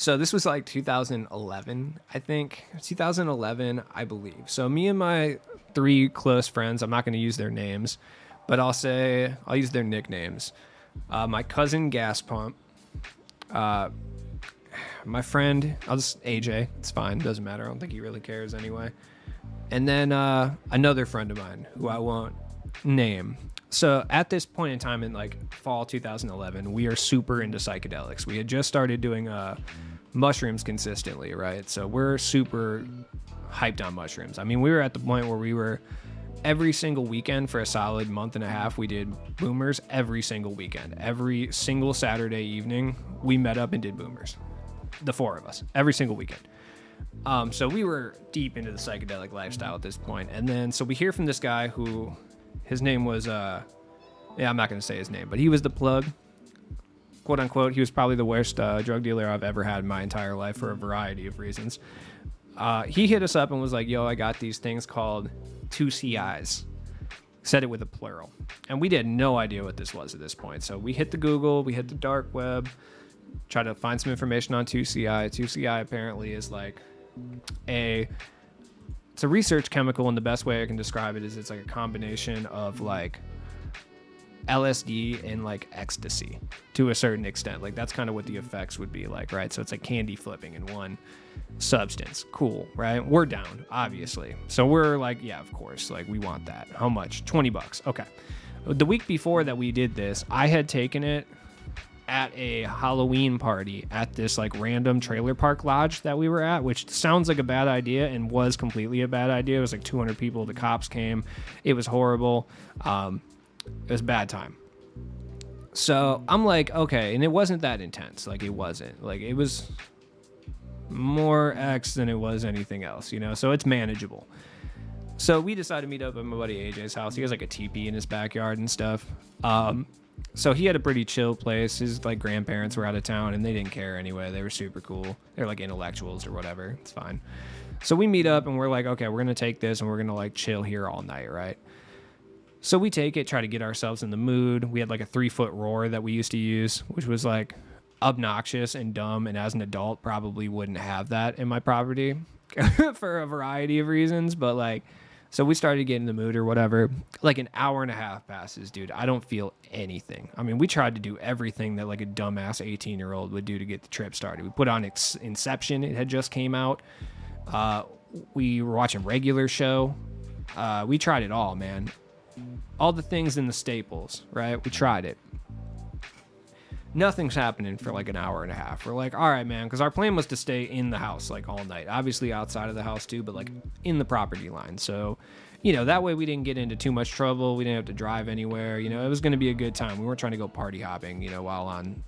So this was like 2011, I think. 2011, I believe. So me and my three close friends, I'm not going to use their names, but I'll use their nicknames. My cousin Gas Pump, my friend, I'll just AJ. It's fine, doesn't matter. I don't think he really cares anyway. And then another friend of mine who I won't name. So at this point in time in like fall 2011, we are super into psychedelics. We had just started doing mushrooms consistently, right? So we're super hyped on mushrooms. I mean, we were at the point where we were every single weekend for a solid month and a half. We did boomers every single weekend. Every single Saturday evening, we met up and did boomers. The four of us, every single weekend. So we were deep into the psychedelic lifestyle at this point. And then, so we hear from this guy who, his name was, I'm not going to say his name, but he was the plug, quote unquote. He was probably the worst drug dealer I've ever had in my entire life for a variety of reasons. He hit us up and was like, yo, I got these things called 2CIs. Said it with a plural. And we had no idea what this was at this point. So we hit the Google, we hit the dark web, try to find some information on 2CI. 2CI apparently is like it's a research chemical, and the best way I can describe it is it's like a combination of like LSD and like ecstasy to a certain extent. Like that's kind of what the effects would be like, right? So it's like candy flipping in one substance. Cool, right? We're down, obviously. So we're like, yeah, of course. Like we want that. How much? $20. Okay. The week before that we did this, I had taken it at a Halloween party at this like random trailer park lodge that we were at, which sounds like a bad idea and was completely a bad idea. It was like 200 people. The cops came. It was horrible. It was a bad time. So I'm like, okay. And it wasn't that intense. Like it wasn't. Like it was more X than it was anything else, you know? So it's manageable. So we decided to meet up at my buddy AJ's house. He has like a teepee in his backyard and stuff. So he had a pretty chill place. His like grandparents were out of town and they didn't care anyway. They were super cool. They're like intellectuals or whatever. It's fine. So we meet up and we're like, okay, we're going to take this and we're going to like chill here all night, right? So we take it, try to get ourselves in the mood. We had like a 3-foot roar that we used to use, which was like obnoxious and dumb. And as an adult, probably wouldn't have that in my property for a variety of reasons. But like, so we started getting in the mood or whatever. Like an hour and a half passes, dude. I don't feel anything. I mean, we tried to do everything that like a dumbass 18-year-old would do to get the trip started. We put on Inception. It had just came out. We were watching Regular Show. We tried it all, man. All the things in the staples, right? We tried it. Nothing's happening for like an hour and a half. We're like, all right, man, because our plan was to stay in the house like all night. Obviously outside of the house too, but like in the property line. So, you know, that way we didn't get into too much trouble. We didn't have to drive anywhere. You know, it was going to be a good time. We weren't trying to go party hopping, you know, while on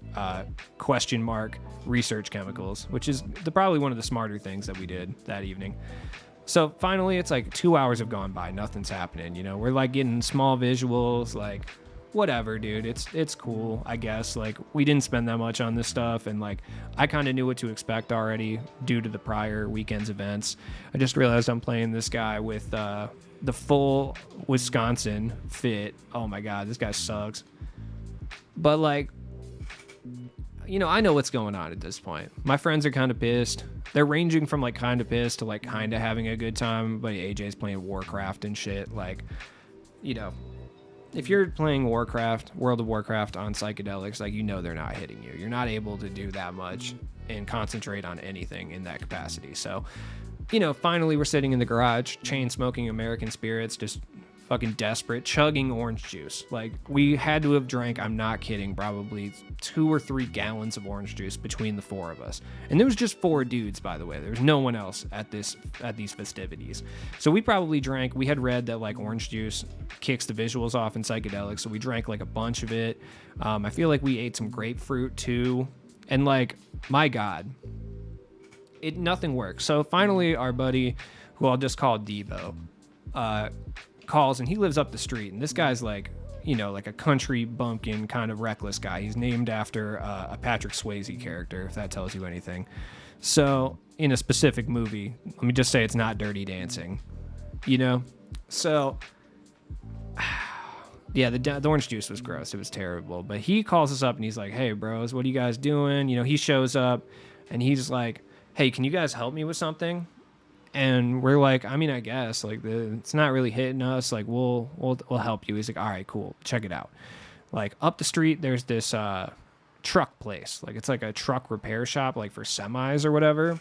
research chemicals, which is probably one of the smarter things that we did that evening. So finally, it's like 2 hours have gone by. Nothing's happening. You know, we're like getting small visuals, like whatever, dude. It's cool, I guess. Like we didn't spend that much on this stuff. And like, I kind of knew what to expect already due to the prior weekend's events. I just realized I'm playing this guy with the full Wisconsin fit. Oh my God, this guy sucks. But like, you know, I know what's going on at this point. My friends are kind of pissed. They're ranging from like kind of pissed to like kind of having a good time. But AJ's playing Warcraft and shit. Like, you know, if you're playing World of Warcraft on psychedelics, like, you know, they're not hitting you. You're not able to do that much and concentrate on anything in that capacity. So, you know, finally we're sitting in the garage, chain smoking American spirits, just fucking desperate, chugging orange juice. Like, we had to have drank, I'm not kidding, probably 2 or 3 gallons of orange juice between the 4 of us. And there was just 4 dudes, by the way. There was no one else at these festivities. So we probably drank, we had read that like orange juice kicks the visuals off in psychedelics, so we drank like a bunch of it. I feel like we ate some grapefruit too. And like, my God, nothing works. So finally our buddy, who I'll just call Devo, calls, and he lives up the street, and this guy's like, you know, like a country bumpkin kind of reckless guy. He's named after a Patrick Swayze character, if that tells you anything. So in a specific movie, let me just say it's not Dirty Dancing, you know? So yeah, the orange juice was gross. It was terrible. But he calls us up and he's like, hey bros, what are you guys doing? You know, he shows up. And he's like, hey, can you guys help me with something? And we're like, I mean, I guess like it's not really hitting us. Like we'll help you. He's like, all right, cool. Check it out. Like up the street, there's this truck place. Like it's like a truck repair shop, like for semis or whatever.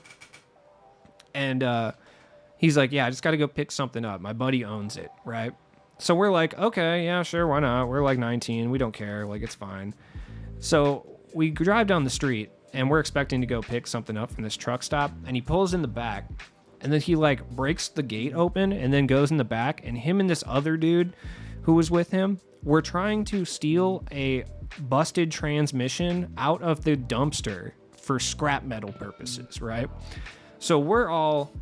And he's like, yeah, I just got to go pick something up. My buddy owns it, right? So we're like, okay, yeah, sure, why not? We're like 19. We don't care. Like it's fine. So we drive down the street and we're expecting to go pick something up from this truck stop. And he pulls in the back. And then he like breaks the gate open and then goes in the back. And him and this other dude who was with him were trying to steal a busted transmission out of the dumpster for scrap metal purposes, right? So we're all,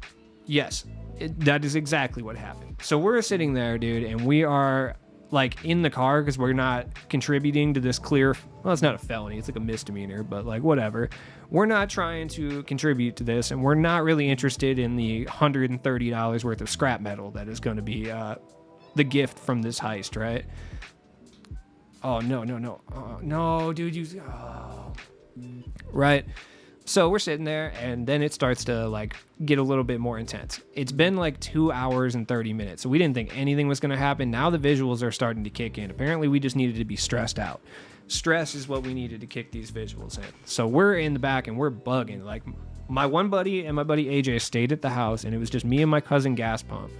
yes, that is exactly what happened. So we're sitting there, dude, and we are like in the car because we're not contributing to this clear, well, it's not a felony, it's like a misdemeanor, but like whatever. We're not trying to contribute to this, and we're not really interested in the $130 worth of scrap metal that is going to be the gift from this heist, right? Oh, no. Oh, no, dude, Right. So we're sitting there, and then it starts to like get a little bit more intense. It's been like 2 hours and 30 minutes, so we didn't think anything was going to happen. Now the visuals are starting to kick in. Apparently, we just needed to be stressed out. Stress is what we needed to kick these visuals in. So we're in the back, and we're bugging. Like my one buddy and my buddy AJ stayed at the house, and it was just me and my cousin Gas Pump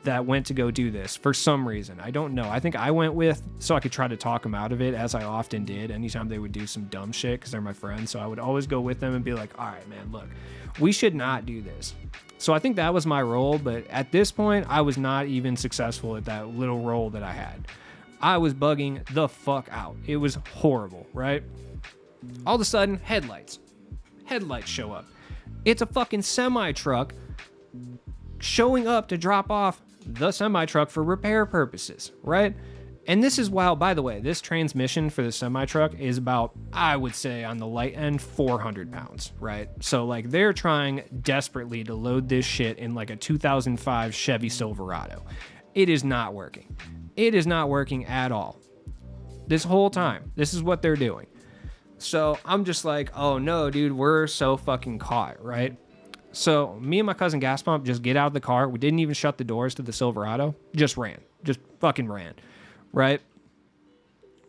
that went to go do this for some reason. I don't know. I think I went with so I could try to talk them out of it, as I often did anytime they would do some dumb shit because they're my friends. So I would always go with them and be like, all right, man, look, we should not do this. So I think that was my role. But at this point, I was not even successful at that little role that I had. I was bugging the fuck out. It was horrible, right? All of a sudden, headlights show up. It's a fucking semi truck showing up to drop off the semi truck for repair purposes, right? And this is wild, by the way. This transmission for the semi truck is about, I would say on the light end, 400 pounds, right? So like they're trying desperately to load this shit in like a 2005 Chevy Silverado. It is not working. It is not working at all. This whole time, this is what they're doing. So I'm just like, oh no, dude, we're so fucking caught, right? So me and my cousin Gas Pump just get out of the car. We didn't even shut the doors to the Silverado. Just ran. Just fucking ran. Right?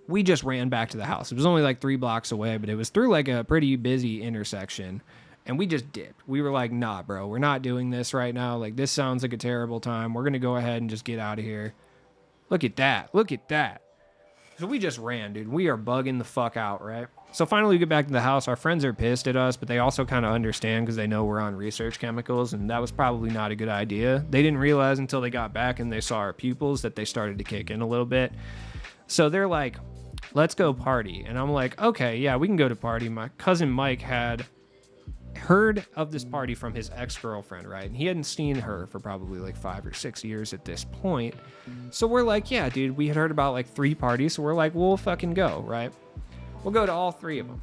We just ran back to the house. It was only like 3 blocks away, but it was through like a pretty busy intersection. And we just dipped. We were like, nah, bro, we're not doing this right now. Like, this sounds like a terrible time. We're going to go ahead and just get out of here. Look at that. Look at that. So we just ran, dude. We are bugging the fuck out, right? So finally we get back to the house. Our friends are pissed at us, but they also kind of understand because they know we're on research chemicals, and that was probably not a good idea. They didn't realize until they got back and they saw our pupils that they started to kick in a little bit. So they're like, let's go party. And I'm like, okay, yeah, we can go to party. My cousin Mike had heard of this party from his ex-girlfriend, right? And he hadn't seen her for probably like 5 or 6 years at this point. So we're like, yeah, dude, we had heard about like 3 parties. So we're like, we'll fucking go, right? We'll go to all 3 of them.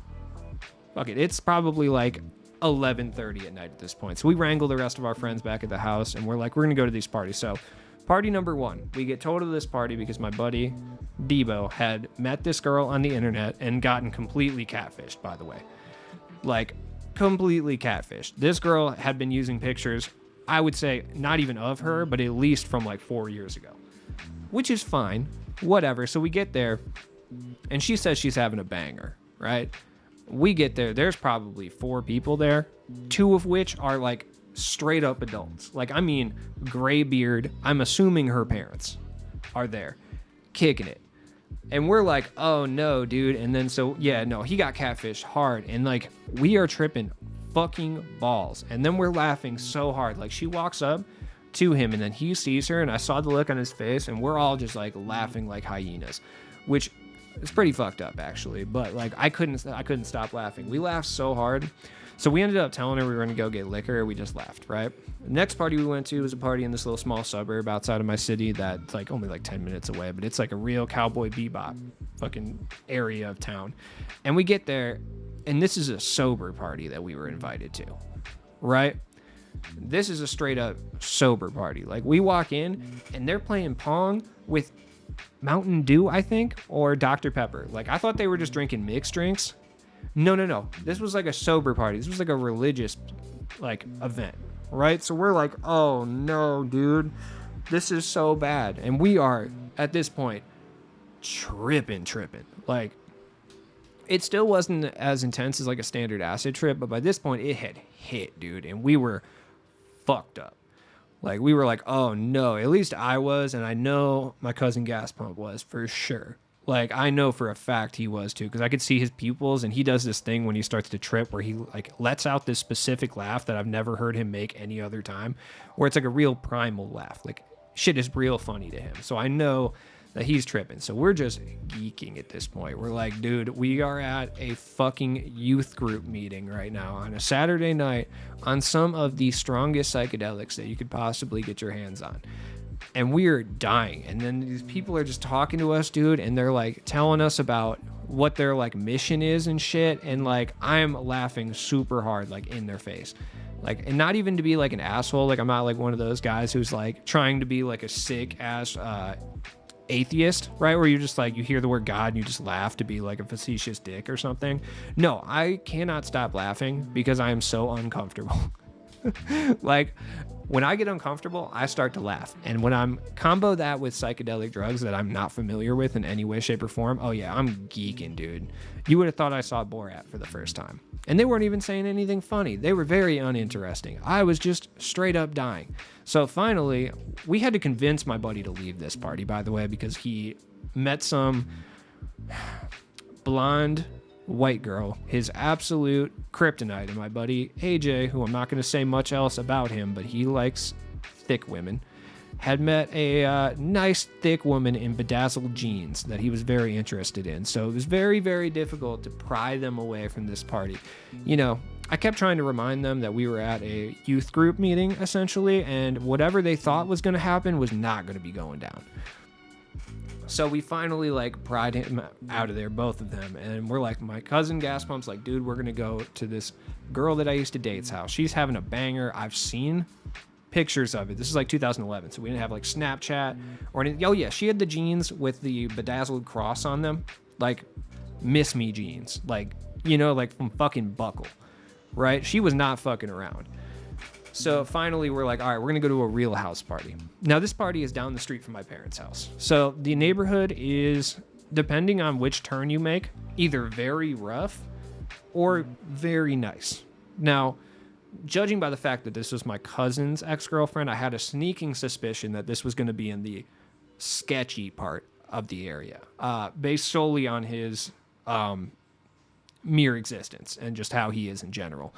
Fuck it. It's probably like 11:30 at night at this point. So we wrangle the rest of our friends back at the house, and we're like, we're going to go to these parties. So party number 1, we get told of this party because my buddy Debo had met this girl on the internet and gotten completely catfished, by the way. Like, completely catfished. This girl had been using pictures, I would say not even of her, but at least from like 4 years ago, which is fine. Whatever. So we get there, and she says she's having a banger, right? We get there. There's probably 4 people there, 2 of which are like straight up adults. Like, I mean, gray beard. I'm assuming her parents are there kicking it. And we're like, oh no, dude. And then so, yeah, no, he got catfished hard. And like, we are tripping fucking balls. And then we're laughing so hard. Like, she walks up to him, and then he sees her, and I saw the look on his face, and we're all just like laughing like hyenas, which is pretty fucked up actually. But like, I couldn't stop laughing. We laughed so hard. So we ended up telling her we were going to go get liquor. We just left, right? The next party we went to was a party in this little small suburb outside of my city that's like only like 10 minutes away, but it's like a real Cowboy Bebop fucking area of town. And we get there, and this is a sober party that we were invited to, right? This is a straight up sober party. Like, we walk in, and they're playing Pong with Mountain Dew, I think, or Dr. Pepper. Like, I thought they were just drinking mixed drinks. No. This was like a sober party. This was like a religious like event, right? So we're like, oh no, dude, this is so bad. And we are at this point tripping. Like, it still wasn't as intense as like a standard acid trip, but by this point it had hit, dude, and we were fucked up. Like, we were like, oh no, at least I was, and I know my cousin Gas Pump was for sure. Like, I know for a fact he was too, because I could see his pupils, and he does this thing when he starts to trip where he like lets out this specific laugh that I've never heard him make any other time, where it's like a real primal laugh. Like, shit is real funny to him. So I know that he's tripping. So we're just geeking at this point. We're like, dude, we are at a fucking youth group meeting right now on a Saturday night on some of the strongest psychedelics that you could possibly get your hands on. And we're dying. And then these people are just talking to us, dude, and they're like telling us about what their like mission is and shit. And like, I'm laughing super hard, like in their face. Like, and not even to be like an asshole. Like, I'm not like one of those guys who's like trying to be like a sick ass atheist, right? Where you just like, you hear the word God and you just laugh to be like a facetious dick or something. No, I cannot stop laughing because I am so uncomfortable. Like, when I get uncomfortable, I start to laugh. And when I'm combo that with psychedelic drugs that I'm not familiar with in any way, shape, or form, oh yeah, I'm geeking, dude. You would have thought I saw Borat for the first time. And they weren't even saying anything funny. They were very uninteresting. I was just straight up dying. So finally, we had to convince my buddy to leave this party, by the way, because he met some blonde white girl, his absolute kryptonite. And my buddy AJ, who I'm not going to say much else about him, but he likes thick women, had met a nice thick woman in bedazzled jeans that he was very interested in. So it was very, very difficult to pry them away from this party. You know, I kept trying to remind them that we were at a youth group meeting, essentially, and whatever they thought was going to happen was not going to be going down. So we finally like pried him out of there, both of them. And we're like, my cousin Gas Pump's like, dude, we're going to go to this girl that I used to date's house. She's having a banger. I've seen pictures of it. This is like 2011. So we didn't have like Snapchat or anything. Oh yeah. She had the jeans with the bedazzled cross on them. Like Miss Me jeans. Like, you know, like from fucking Buckle, right? She was not fucking around. So finally, we're like, all right, we're going to go to a real house party. Now, this party is down the street from my parents' house. So the neighborhood is, depending on which turn you make, either very rough or very nice. Now, judging by the fact that this was my cousin's ex-girlfriend, I had a sneaking suspicion that this was going to be in the sketchy part of the area, based solely on his mere existence and just how he is in general.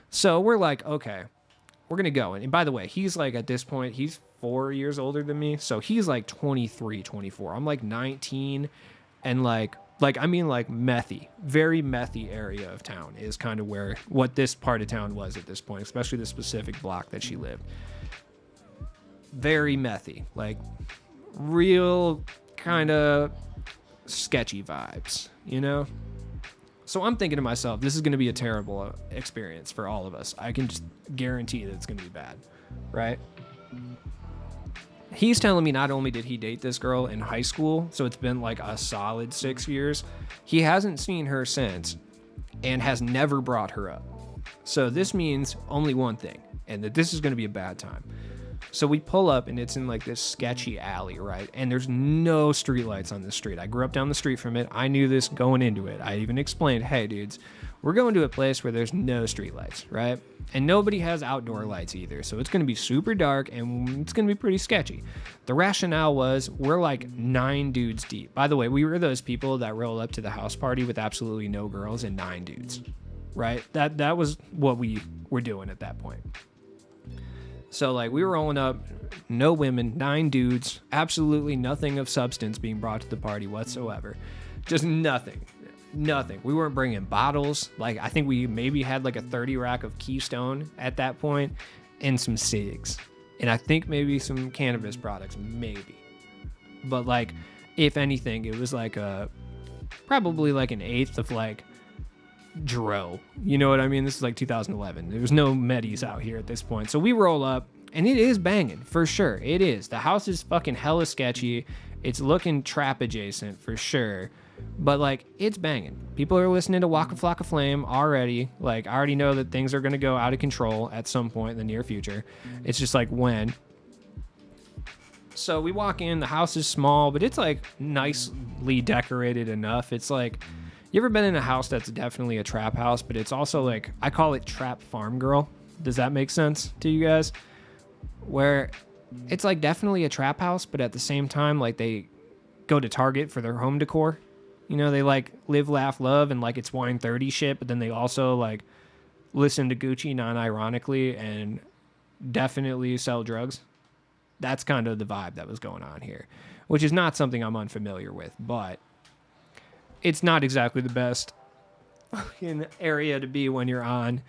So we're like, okay, we're going to go. And by the way, he's like, at this point, he's 4 years older than me. So he's like 23, 24. I'm like 19. And like, I mean, like methy, very methy area of town is kind of what this part of town was at this point, especially the specific block that she lived. Very methy, like real kind of sketchy vibes, you know? So I'm thinking to myself, this is going to be a terrible experience for all of us. I can just guarantee that it's going to be bad, right? He's telling me not only did he date this girl in high school, so it's been like a solid 6 years, he hasn't seen her since and has never brought her up. So this means only one thing, and that this is going to be a bad time. So we pull up, and it's in like this sketchy alley, right? And there's no streetlights on this street. I grew up down the street from it. I knew this going into it. I even explained, hey, dudes, we're going to a place where there's no streetlights, right? And nobody has outdoor lights either. So it's going to be super dark, and it's going to be pretty sketchy. The rationale was we're like 9 dudes deep. By the way, we were those people that roll up to the house party with absolutely no girls and 9 dudes, right? That was what we were doing at that point. So, like, we were rolling up, no women, 9 dudes, absolutely nothing of substance being brought to the party whatsoever. Just nothing. We weren't bringing bottles. Like, I think we maybe had like a 30 rack of Keystone at that point and some cigs. And I think maybe some cannabis products, maybe. But, like, if anything, it was like probably like an eighth of like Dro. You know what I mean? This is like 2011. There was no Medis out here at this point. So we roll up, and it is banging, for sure. It is. The house is fucking hella sketchy. It's looking trap adjacent, for sure. But like, it's banging. People are listening to Waka Flocka Flame already. Like, I already know that things are going to go out of control at some point in the near future. It's just like when. So we walk in, the house is small, but it's like nicely decorated enough. It's like, you ever been in a house that's definitely a trap house, but it's also like, I call it trap farm girl. Does that make sense to you guys? Where it's like definitely a trap house, but at the same time, like they go to Target for their home decor. You know, they like live, laugh, love, and like it's wine 30 shit, but then they also like listen to Gucci non-ironically and definitely sell drugs. That's kind of the vibe that was going on here, which is not something I'm unfamiliar with, but it's not exactly the best fucking area to be when you're on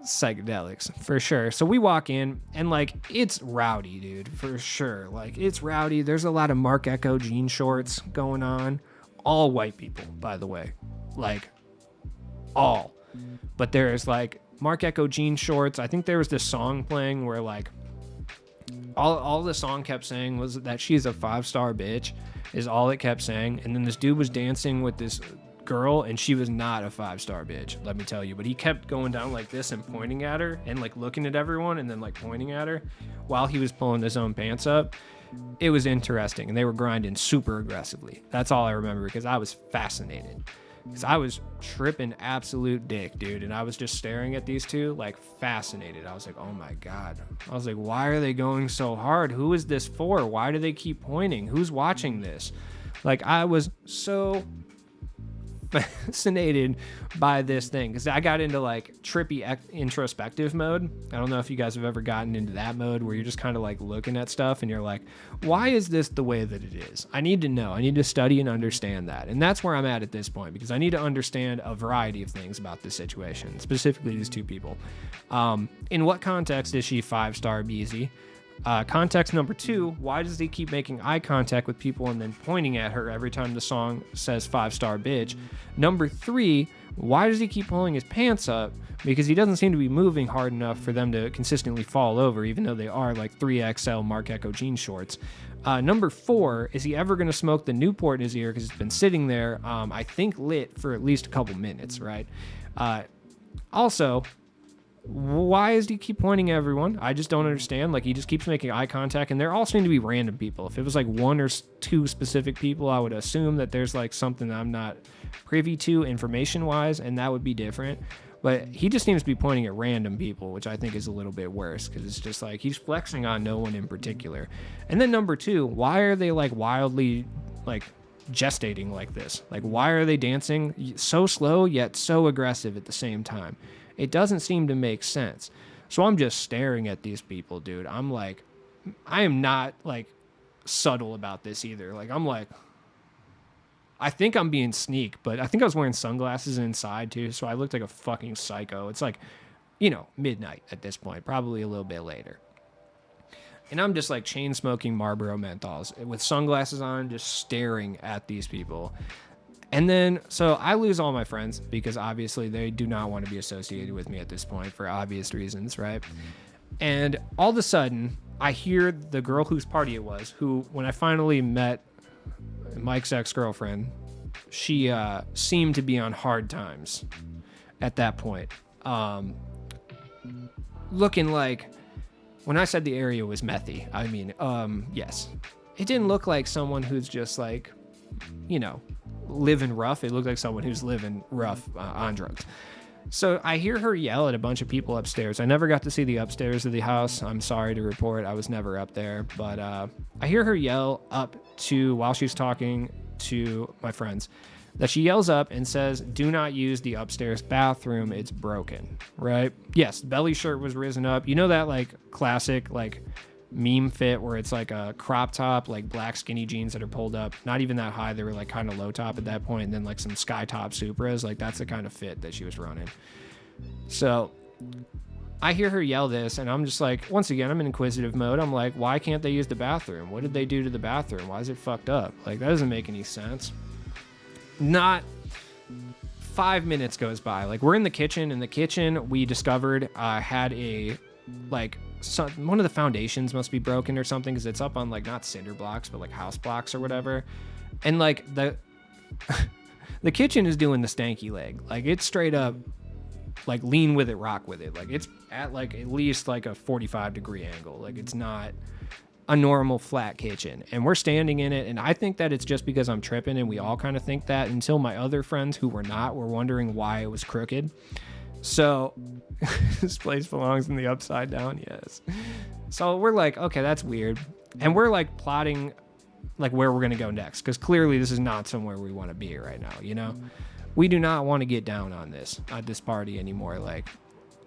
psychedelics, for sure. So we walk in and like it's rowdy, dude, for sure. Like it's rowdy. There's a lot of Marc Ecko jean shorts going on. All white people, by the way, like all. But there's like Marc Ecko jean shorts. I think there was this song playing where like all the song kept saying was that she's a 5-star bitch is all it kept saying. And then this dude was dancing with this girl and she was not a 5-star bitch, let me tell you. But he kept going down like this and pointing at her and like looking at everyone and then like pointing at her while he was pulling his own pants up. It was interesting, and they were grinding super aggressively. That's all I remember because I was fascinated. Because I was tripping absolute dick, dude, and I was just staring at these two, like, fascinated. I was like, oh my God. I was like, why are they going so hard? Who is this for? Why do they keep pointing? Who's watching this? Like, I was so fascinated by this thing because I got into like trippy introspective mode. I don't know if you guys have ever gotten into that mode where you're just kind of like looking at stuff and you're like, why is this the way that it is? I need to know. I need to study and understand that. And that's where I'm at this point because I need to understand a variety of things about this situation, specifically these two people. In what context is she 5-star BZ? Context number 2, why does he keep making eye contact with people and then pointing at her every time the song says 5-star bitch? Number 3, why does he keep pulling his pants up? Because he doesn't seem to be moving hard enough for them to consistently fall over, even though they are like 3XL Marc Ecko jean shorts. Number 4, is he ever going to smoke the Newport in his ear? Because it's been sitting there, I think lit for at least a couple minutes, right? Also, why does he keep pointing at everyone? I just don't understand. Like, he just keeps making eye contact, and there all seem to be random people. If it was like 1 or 2 specific people, I would assume that there's like something that I'm not privy to information-wise, and that would be different. But he just seems to be pointing at random people, which I think is a little bit worse, because it's just like he's flexing on no one in particular. And then number 2, why are they like wildly like gestating like this? Like, why are they dancing so slow yet so aggressive at the same time? It doesn't seem to make sense. So I'm just staring at these people, dude. I'm like, I am not like subtle about this either. Like, I'm like, I think I'm being sneak, but I think I was wearing sunglasses inside too. So I looked like a fucking psycho. It's like, you know, midnight at this point, probably a little bit later. And I'm just like chain smoking Marlboro menthols with sunglasses on, just staring at these people. And then, so I lose all my friends because obviously they do not want to be associated with me at this point for obvious reasons, right? And all of a sudden, I hear the girl whose party it was, who, when I finally met Mike's ex-girlfriend, she seemed to be on hard times at that point. Looking like, when I said the area was methy, I mean, yes. It didn't look like someone who's just like, you know, living rough. It looked like someone who's living rough on drugs. So I hear her yell at a bunch of people upstairs. I never got to see the upstairs of the house. I'm sorry to report, I was never up there. But I hear her yell up to, while she's talking to my friends, that she yells up and says, do not use the upstairs bathroom, it's broken, right? Yes, belly shirt was risen up. You know that like classic like meme fit where it's like a crop top, like black skinny jeans that are pulled up, not even that high, they were like kind of low top at that point, and then like some sky top Supras. Like, that's the kind of fit that she was running. So I hear her yell this, and I'm just like, once again, I'm in inquisitive mode. I'm like, why can't they use the bathroom? What did they do to the bathroom? Why is it fucked up? Like, that doesn't make any sense. Not 5 minutes goes by. Like, we're in the kitchen. In the kitchen, we discovered had a like one of the foundations must be broken or something, because it's up on like not cinder blocks but like house blocks or whatever, and like the kitchen is doing the stanky leg. Like, it's straight up, like, lean with it, rock with it. Like, it's at, like, at least, like, a 45-degree angle. Like, it's not a normal flat kitchen. And we're standing in it, and I think that it's just because I'm tripping, and we all kind of think that, until my other friends who were not were wondering why it was crooked. So, this place belongs in the upside down, yes. So, we're like, okay, that's weird. And we're, like, plotting, like, where we're going to go next, because clearly this is not somewhere we want to be right now, you know? We do not want to get down on this, at this party anymore. Like,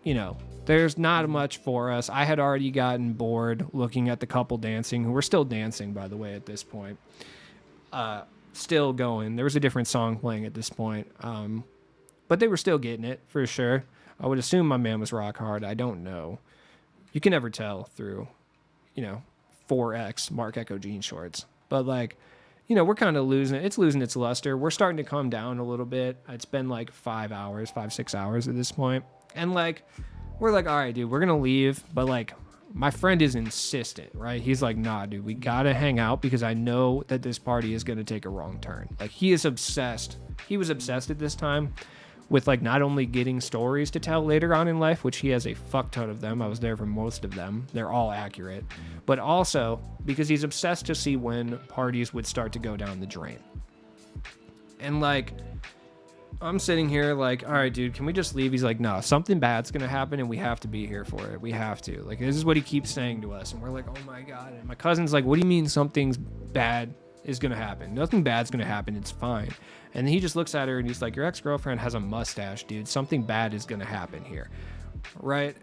you know, there's not much for us. I had already gotten bored looking at the couple dancing, who were still dancing, by the way, at this point. Still going. There was a different song playing at this point. But they were still getting it, for sure. I would assume my man was rock hard. I don't know. You can never tell through, you know, 4X Mark Echo jean shorts. But, like, you know, we're kind of losing it. It's losing its luster. We're starting to calm down a little bit. It's been like 6 hours at this point. And, like, we're like, all right, dude, we're going to leave. But, like, my friend is insistent, right? He's like, nah, dude, we got to hang out because I know that this party is going to take a wrong turn. Like, he is obsessed. He was obsessed at this time with, like, not only getting stories to tell later on in life, which he has a fuck ton of them. I was there for most of them. They're all accurate. But also because he's obsessed to see when parties would start to go down the drain. And, like, I'm sitting here like, all right, dude, can we just leave? He's like, no, something bad's going to happen and we have to be here for it. We have to. Like, this is what he keeps saying to us. And we're like, oh my God. And my cousin's like, what do you mean something's bad is going to happen? Nothing bad's going to happen. It's fine. And he just looks at her and he's like, your ex-girlfriend has a mustache, dude. Something bad is going to happen here. Right?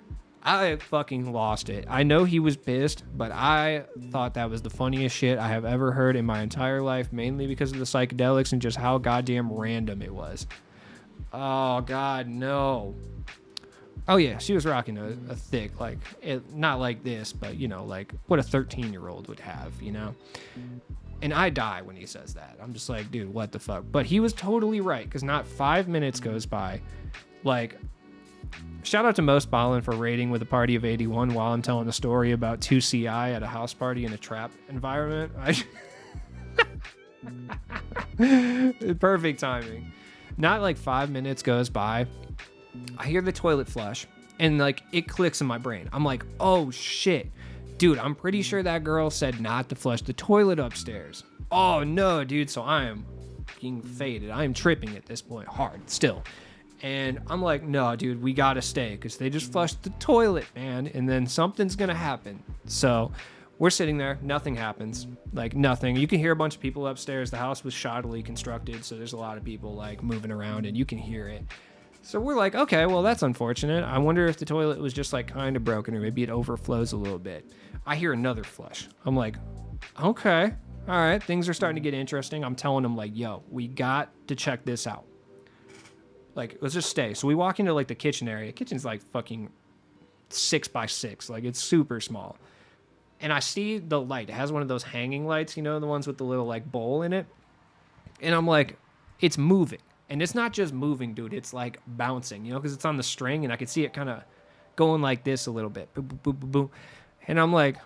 I fucking lost it. I know he was pissed, but I thought that was the funniest shit I have ever heard in my entire life, mainly because of the psychedelics and just how goddamn random it was. Oh, God, no. Oh, yeah, she was rocking a thick, like, not like this, but, you know, like what a 13-year-old would have, you know? And I die when he says that. I'm just like, dude, what the fuck? But he was totally right, because not 5 minutes goes by. Like, shout out to Most Ballin for raiding with a party of 81 while I'm telling a story about 2CI at a house party in a trap environment. Perfect timing. Not like 5 minutes goes by. I hear the toilet flush, and, like, it clicks in my brain. I'm like, oh, shit. Dude, I'm pretty sure that girl said not to flush the toilet upstairs. Oh, no, dude. So I am being faded. I am tripping at this point hard still. And I'm like, no, dude, we got to stay because they just flushed the toilet, man. And then something's going to happen. So we're sitting there. Nothing happens. Like, nothing. You can hear a bunch of people upstairs. The house was shoddily constructed. So there's a lot of people, like, moving around and you can hear it. So we're like, okay, well, that's unfortunate. I wonder if the toilet was just, like, kind of broken or maybe it overflows a little bit. I hear another flush. I'm like, okay, all right, things are starting to get interesting. I'm telling them, like, yo, we got to check this out. Like, let's just stay. So we walk into, like, the kitchen area. Kitchen's, like, fucking 6 by 6. Like, it's super small. And I see the light. It has one of those hanging lights, you know, the ones with the little, like, bowl in it. And I'm like, it's moving. And it's not just moving, dude. It's, like, bouncing, you know, because it's on the string. And I could see it kind of going like this a little bit. Boop, boop, boop, boop, boop. And I'm like,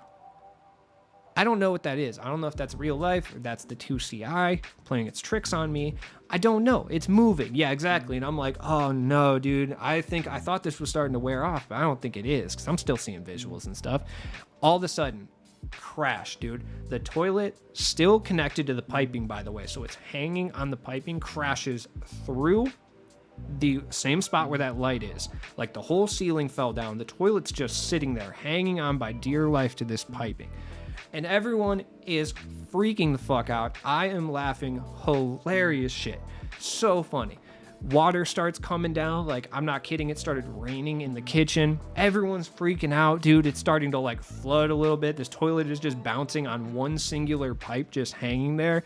I don't know what that is. I don't know if that's real life or that's the 2CI playing its tricks on me. I don't know. It's moving. Yeah, exactly. And I'm like, oh, no, dude. I thought this was starting to wear off, but I don't think it is because I'm still seeing visuals and stuff. All of a sudden, crash, dude. The toilet, still connected to the piping, by the way. So it's hanging on the piping, crashes through the same spot where that light is. Like, the whole ceiling fell down. The toilet's just sitting there, hanging on by dear life to this piping. And everyone is freaking the fuck out. I am laughing hilarious shit. So funny. Water starts coming down. Like, I'm not kidding. It started raining in the kitchen. Everyone's freaking out, dude. It's starting to, like, flood a little bit. This toilet is just bouncing on one singular pipe just hanging there.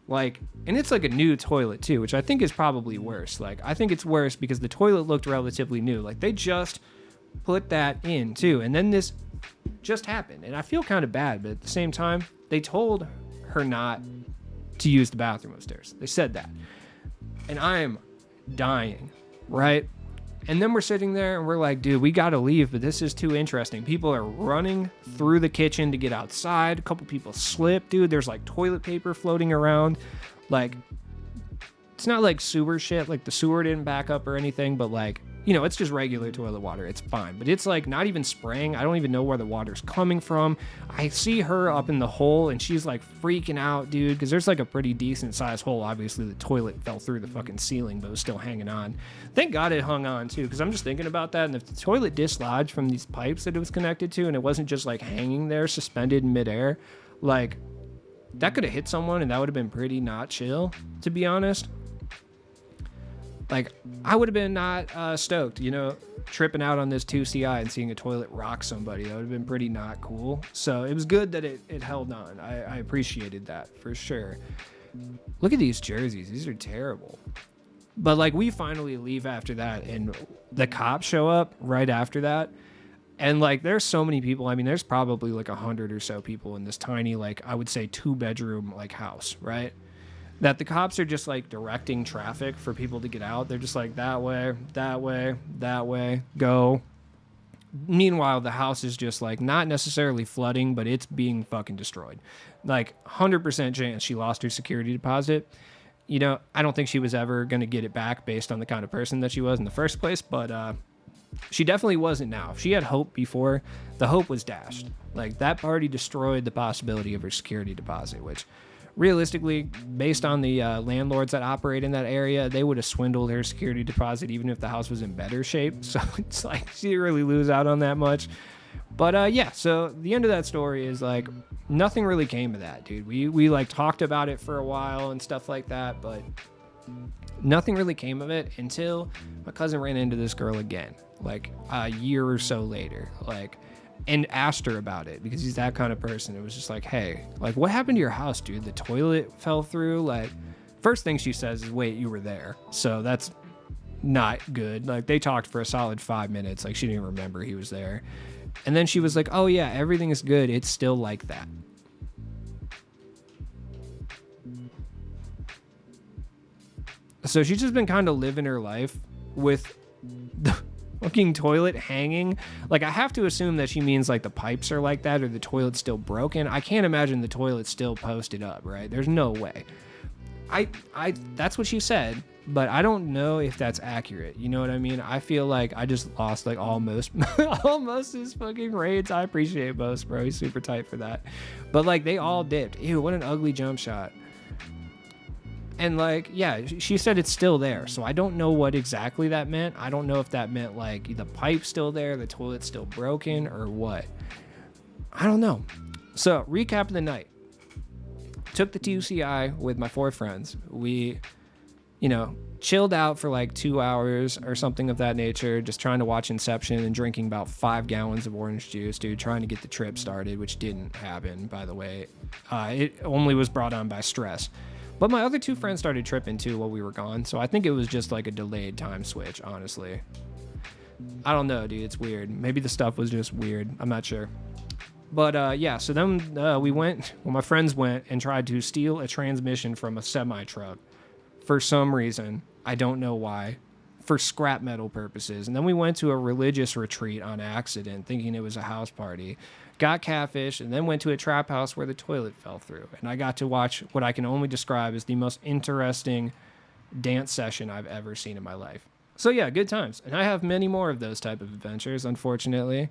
Like, and it's like a new toilet too, which I think is probably worse. Like, I think it's worse because the toilet looked relatively new. Like, they just put that in too. And then this just happened. And I feel kind of bad, but at the same time, they told her not to use the bathroom upstairs. They said that. And I am dying, right? And then we're sitting there and we're like, dude, we got to leave, but this is too interesting. People are running through the kitchen to get outside. A couple people slip, dude. There's, like, toilet paper floating around. Like, it's not like sewer shit, like the sewer didn't back up or anything, but like, you know, it's just regular toilet water. It's fine. But it's like not even spraying. I don't even know where the water's coming from. I see her up in the hole and she's like freaking out, dude, because there's like a pretty decent sized hole. Obviously, the toilet fell through the fucking ceiling, but it was still hanging on. Thank God it hung on too, because I'm just thinking about that. And if the toilet dislodged from these pipes that it was connected to and it wasn't just like hanging there suspended in midair, like that could have hit someone and that would have been pretty not chill, to be honest. Like, I would have been not stoked, you know, tripping out on this 2CI and seeing a toilet rock somebody. That would have been pretty not cool. So it was good that it held on. I appreciated that for sure. Look at these jerseys. These are terrible. But, like, we finally leave after that, and the cops show up right after that. And, like, there's so many people. I mean, there's probably, like, 100 or so people in this tiny, like, I would say 2-bedroom, like, house, right? That the cops are just like directing traffic for people to get out. They're just like that way, that way, that way, go. Meanwhile, the house is just like not necessarily flooding, but it's being fucking destroyed. Like 100% chance she lost her security deposit. You know, I don't think she was ever going to get it back based on the kind of person that she was in the first place, but she definitely wasn't now. If she had hope before, the hope was dashed. Like that party destroyed the possibility of her security deposit, which realistically, based on the landlords that operate in that area, they would have swindled her security deposit even if the house was in better shape. So it's like she didn't really lose out on that much. But yeah, so the end of that story is like nothing really came of that, dude. We like talked about it for a while and stuff like that, but nothing really came of it until my cousin ran into this girl again, like a year or so later, like, and asked her about it because he's that kind of person. It was just like, hey, like, what happened to your house, dude? The toilet fell through. Like, first thing she says is, wait, you were there. So that's not good. Like, they talked for a solid 5 minutes. Like, she didn't remember he was there. And then she was like, oh yeah, everything is good. It's still like that. So she's just been kind of living her life with the fucking toilet hanging. Like, I have to assume that she means like the pipes are like that or the toilet's still broken. I can't imagine the toilet's still posted up, right? There's no way. I that's what she said, but I don't know if that's accurate. You know what I mean? I feel like I just lost like almost his fucking raids. I appreciate Most, bro. He's super tight for that. But like they all dipped. Ew, what an ugly jump shot. And like, yeah, she said it's still there. So I don't know what exactly that meant. I don't know if that meant like the pipe's still there, the toilet's still broken, or what. I don't know. So recap of the night. Took the TUCI with my 4 friends. We, you know, chilled out for like 2 hours or something of that nature, just trying to watch Inception and drinking about 5 gallons of orange juice, dude, trying to get the trip started, which didn't happen, by the way. It only was brought on by stress. But my other 2 friends started tripping too while we were gone, so I think it was just like a delayed time switch, honestly. I don't know, dude. It's weird. Maybe the stuff was just weird. I'm not sure. But yeah, so then my friends went and tried to steal a transmission from a semi-truck for some reason. I don't know why. For scrap metal purposes. And then we went to a religious retreat on accident, thinking it was a house party. Got catfish, and then went to a trap house where the toilet fell through. And I got to watch what I can only describe as the most interesting dance session I've ever seen in my life. So yeah, good times. And I have many more of those type of adventures, unfortunately.